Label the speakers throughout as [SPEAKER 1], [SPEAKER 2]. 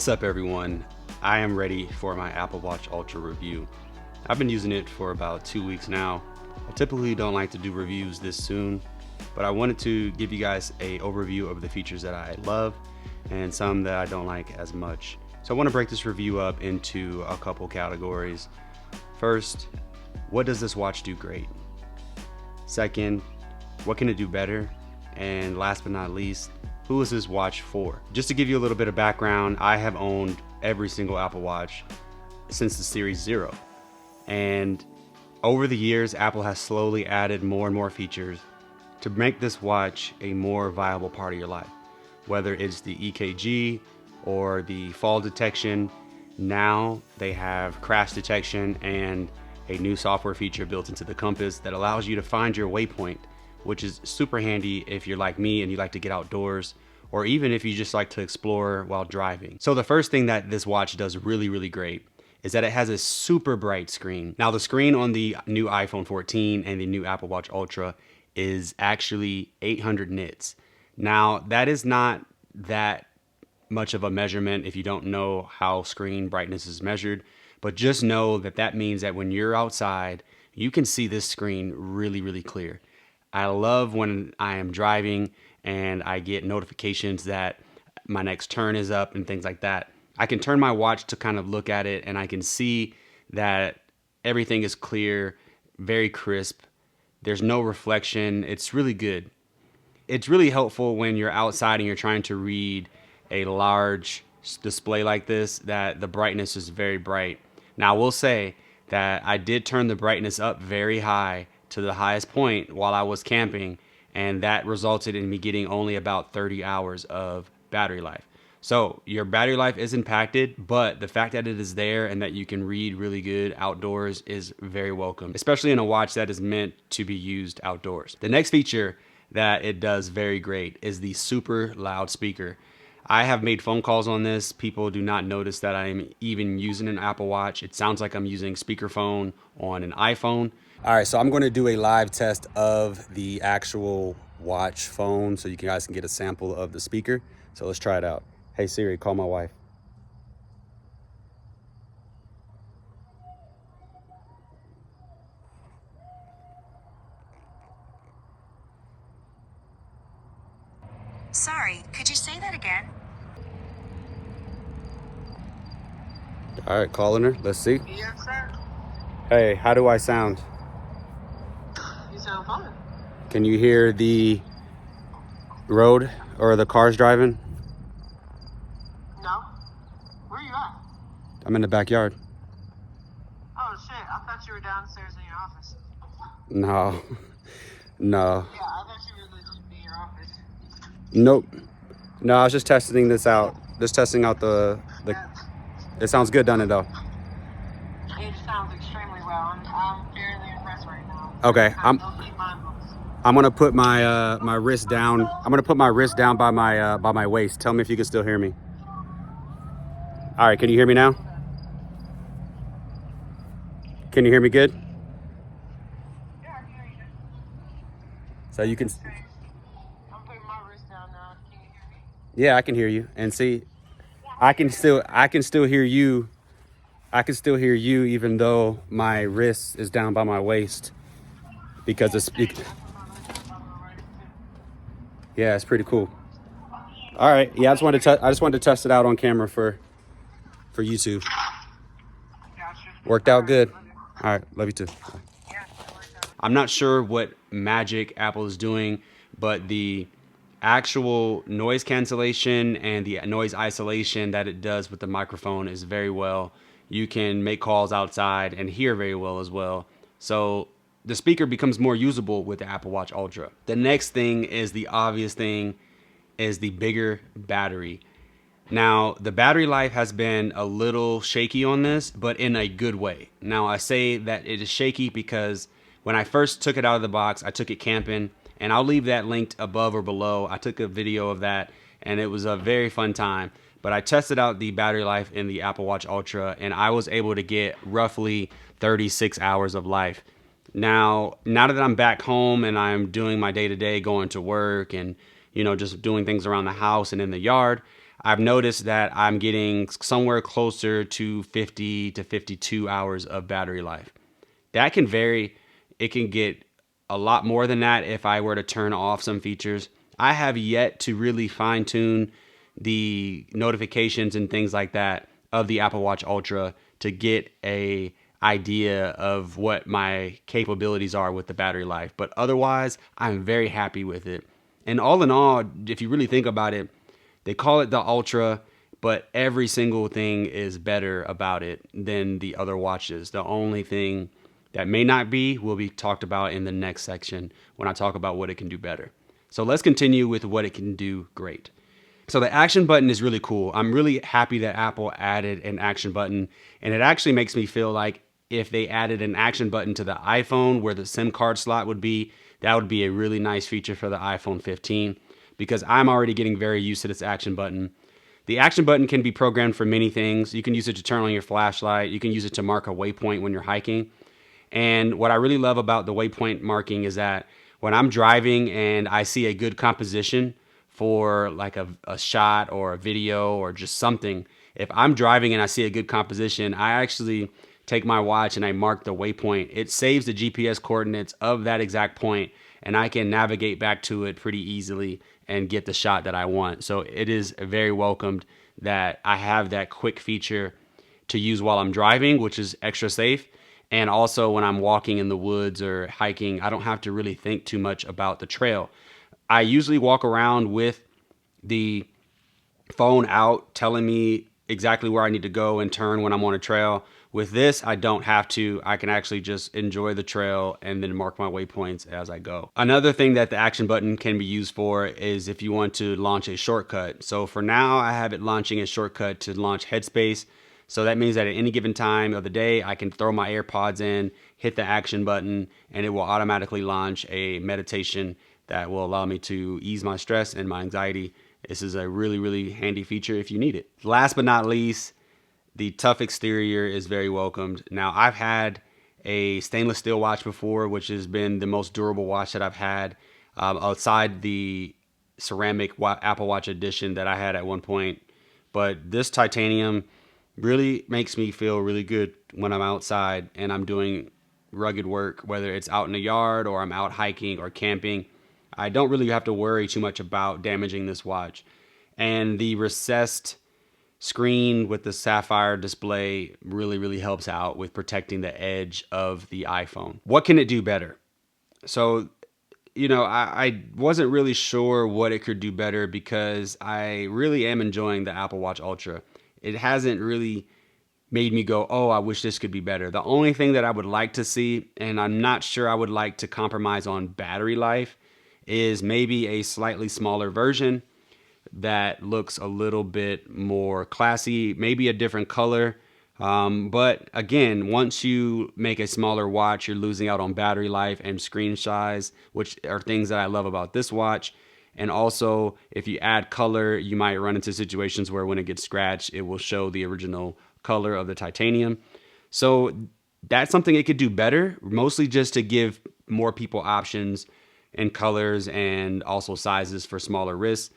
[SPEAKER 1] What's up everyone? I am ready for my Apple Watch Ultra review. I've been using it for about 2 weeks now. I typically don't like to do reviews this soon, but I wanted to give you guys a overview of the features that I love and some that I don't like as much. So I want to break this review up into a couple categories. First, what does this watch do great? Second, what can it do better? And last but not least, who is this watch for? Just to give you a little bit of background, I have owned every single Apple Watch since the Series 0. And over the years, Apple has slowly added more and more features to make this watch a more viable part of your life. Whether it's the EKG or the fall detection, now they have crash detection and a new software feature built into the compass that allows you to find your waypoint, which is super handy if you're like me and you like to get outdoors, or even if you just like to explore while driving. So the first thing that this watch does really great is that it has a super bright screen. Now the screen on the new iPhone 14 and the new Apple Watch Ultra is actually 800 nits. Now that is not that much of a measurement if you don't know how screen brightness is measured, but just know that that means that when you're outside, you can see this screen really clear. I love when I am driving and I get notifications that my next turn is up and things like that. I can turn my watch to kind of look at it and I can see that everything is clear, very crisp. There's no reflection. It's really good. It's really helpful when you're outside and you're trying to read a large display like this, that the brightness is very bright. Now I will say that I did turn the brightness up very high to the highest point while I was camping, and that resulted in me getting only about 30 hours of battery life. So your battery life is impacted, but the fact that it is there and that you can read really good outdoors is very welcome, especially in a watch that is meant to be used outdoors. The next feature that it does very great is the super loud speaker. I have made phone calls on this. People do not notice that I'm even using an Apple Watch. It sounds like I'm using speakerphone on an iPhone. All right, so I'm going to do a live test of the actual watch phone so you guys can get a sample of the speaker. So let's try it out. Hey Siri, call my wife.
[SPEAKER 2] Sorry, could you say that again?
[SPEAKER 1] All right, calling her. Let's see.
[SPEAKER 3] Yes, sir.
[SPEAKER 1] Hey, how do I sound?
[SPEAKER 3] You sound fine.
[SPEAKER 1] Can you hear the road or the cars driving?
[SPEAKER 3] No. Where you at?
[SPEAKER 1] I'm in the backyard.
[SPEAKER 3] Oh, shit. I thought you were downstairs in your office.
[SPEAKER 1] No, no,
[SPEAKER 3] Yeah, I thought you were legit in your office.
[SPEAKER 1] nope. No, I was just testing this out. Just testing out the it sounds good, doesn't it though?
[SPEAKER 3] It sounds extremely well. I'm fairly impressed right now.
[SPEAKER 1] Okay, I'm
[SPEAKER 3] Don't keep mine books.
[SPEAKER 1] gonna put my my wrist down. I'm gonna put my wrist down by my waist. Tell me if you can still hear me. All right, can you hear me now? Can you hear me good?
[SPEAKER 3] Yeah, I can hear you.
[SPEAKER 1] So you can.
[SPEAKER 3] I'm putting my wrist down now. Can you hear me?
[SPEAKER 1] Yeah, I can hear you. And see, I can still hear you. I can still hear you even though my wrist is down by my waist because it's yeah, it's pretty cool. All right, yeah, I just wanted to test it out on camera for YouTube.
[SPEAKER 3] Gotcha.
[SPEAKER 1] Worked out good. All right, love you too.
[SPEAKER 3] Yeah, it worked out.
[SPEAKER 1] I'm not sure what magic Apple is doing, but the actual noise cancellation and the noise isolation that it does with the microphone is very well. You can make calls outside and hear very well as well. So the speaker becomes more usable with the Apple Watch Ultra. The next thing is the obvious thing, is the bigger battery. Now, the battery life has been a little shaky on this, but in a good way. Now, I say that it is shaky because when I first took it out of the box, I took it camping, and I'll leave that linked above or below. I took a video of that, and it was a very fun time. But I tested out the battery life in the Apple Watch Ultra, and I was able to get roughly 36 hours of life. Now that I'm back home and I'm doing my day-to-day, going to work and, you know, just doing things around the house and in the yard, I've noticed that I'm getting somewhere closer to 50 to 52 hours of battery life. That can vary. It can get a lot more than that if I were to turn off some features. I have yet to really fine tune the notifications and things like that of the Apple Watch Ultra to get a idea of what my capabilities are with the battery life. But otherwise, I'm very happy with it. And all in all, if you really think about it, they call it the Ultra, but every single thing is better about it than the other watches. The only thing that may not be will be talked about in the next section when I talk about what it can do better. So let's continue with what it can do great. So the action button is really cool. I'm really happy that Apple added an action button, and it actually makes me feel like if they added an action button to the iPhone where the SIM card slot would be, that would be a really nice feature for the iPhone 15 because I'm already getting very used to this action button. The action button can be programmed for many things. You can use it to turn on your flashlight. You can use it to mark a waypoint when you're hiking. And what I really love about the waypoint marking is that when I'm driving and I see a good composition for like a shot or a video or just something, if I'm driving and I see a good composition, I actually take my watch and I mark the waypoint. It saves the GPS coordinates of that exact point, and I can navigate back to it pretty easily and get the shot that I want. So it is very welcomed that I have that quick feature to use while I'm driving, which is extra safe. And also when I'm walking in the woods or hiking, I don't have to really think too much about the trail. I usually walk around with the phone out telling me exactly where I need to go and turn when I'm on a trail. With this, I don't have to. I can actually just enjoy the trail and then mark my waypoints as I go. Another thing that the action button can be used for is if you want to launch a shortcut. So for now, I have it launching a shortcut to launch Headspace. So that means that at any given time of the day, I can throw my AirPods in, hit the action button, and it will automatically launch a meditation that will allow me to ease my stress and my anxiety. This is a really, really handy feature if you need it. Last but not least, the tough exterior is very welcomed. Now, I've had a stainless steel watch before, which has been the most durable watch that I've had, outside the ceramic Apple Watch edition that I had at one point. But this titanium really makes me feel really good when I'm outside and I'm doing rugged work, whether it's out in the yard or I'm out hiking or camping. I don't really have to worry too much about damaging this watch. And the recessed screen with the sapphire display really, really helps out with protecting the edge of the iPhone. What can it do better? So, I wasn't really sure what it could do better because I really am enjoying the Apple Watch Ultra. It hasn't really made me go, oh, I wish this could be better. The only thing that I would like to see, and I'm not sure I would like to compromise on battery life, is maybe a slightly smaller version that looks a little bit more classy, maybe a different color. But again, once you make a smaller watch, you're losing out on battery life and screen size, which are things that I love about this watch. And also, if you add color, you might run into situations where when it gets scratched, it will show the original color of the titanium. So that's something it could do better, mostly just to give more people options and colors and also sizes for smaller wrists.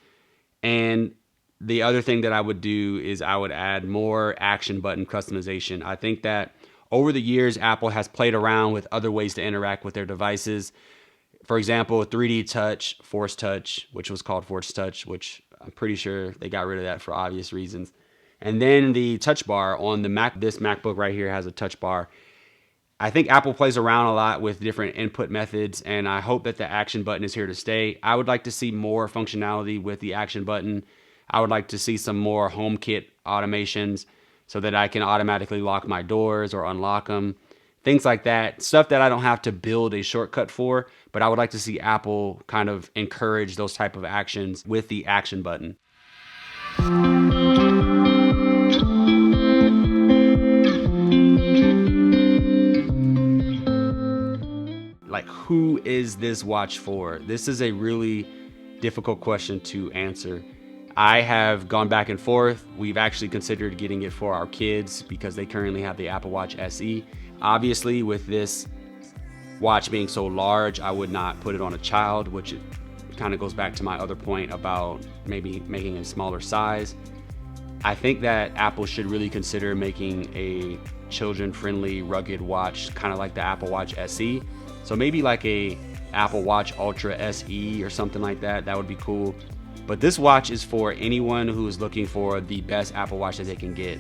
[SPEAKER 1] And the other thing that I would do is I would add more action button customization. I think that over the years, Apple has played around with other ways to interact with their devices. For example, 3D Touch, Force Touch, which was called Force Touch, which I'm pretty sure they got rid of that for obvious reasons. And then the touch bar on the Mac, this MacBook right here has a touch bar. I think Apple plays around a lot with different input methods, and I hope that the action button is here to stay. I would like to see more functionality with the action button. I would like to see some more HomeKit automations so that I can automatically lock my doors or unlock them. Things like that, stuff that I don't have to build a shortcut for, but I would like to see Apple kind of encourage those type of actions with the action button. Like, who is this watch for? This is a really difficult question to answer. I have gone back and forth. We've actually considered getting it for our kids because they currently have the Apple Watch SE. Obviously, with this watch being so large, I would not put it on a child, which kind of goes back to my other point about maybe making a smaller size. I think that Apple should really consider making a children-friendly, rugged watch, kind of like the Apple Watch SE. So maybe like a Apple Watch Ultra SE or something like that. That would be cool. But this watch is for anyone who is looking for the best Apple Watch that they can get.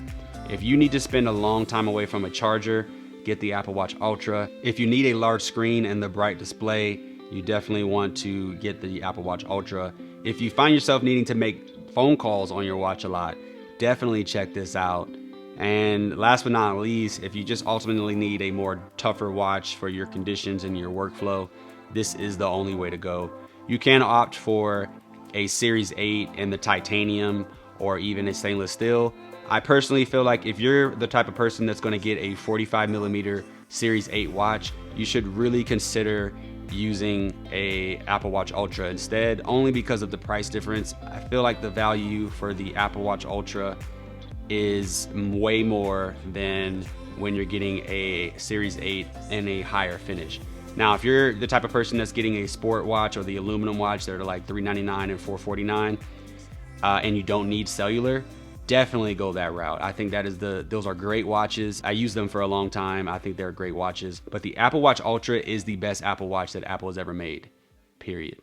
[SPEAKER 1] If you need to spend a long time away from a charger, get the Apple Watch Ultra. If you need a large screen and the bright display, you definitely want to get the Apple Watch Ultra. If you find yourself needing to make phone calls on your watch a lot, definitely check this out. And last but not least, if you just ultimately need a more tougher watch for your conditions and your workflow, this is the only way to go. You can opt for a Series 8 in the titanium or even a stainless steel. I personally feel like if you're the type of person that's going to get a 45mm Series 8 watch, you should really consider using a Apple Watch Ultra instead, only because of the price difference. I feel like the value for the Apple Watch Ultra is way more than when you're getting a Series 8 in a higher finish. Now, if you're the type of person that's getting a sport watch or the aluminum watch that are like $399 and $449, and you don't need cellular, definitely go that route. I think those are great watches. I use them for a long time. I think they're great watches. But the Apple Watch Ultra is the best Apple Watch that Apple has ever made, period.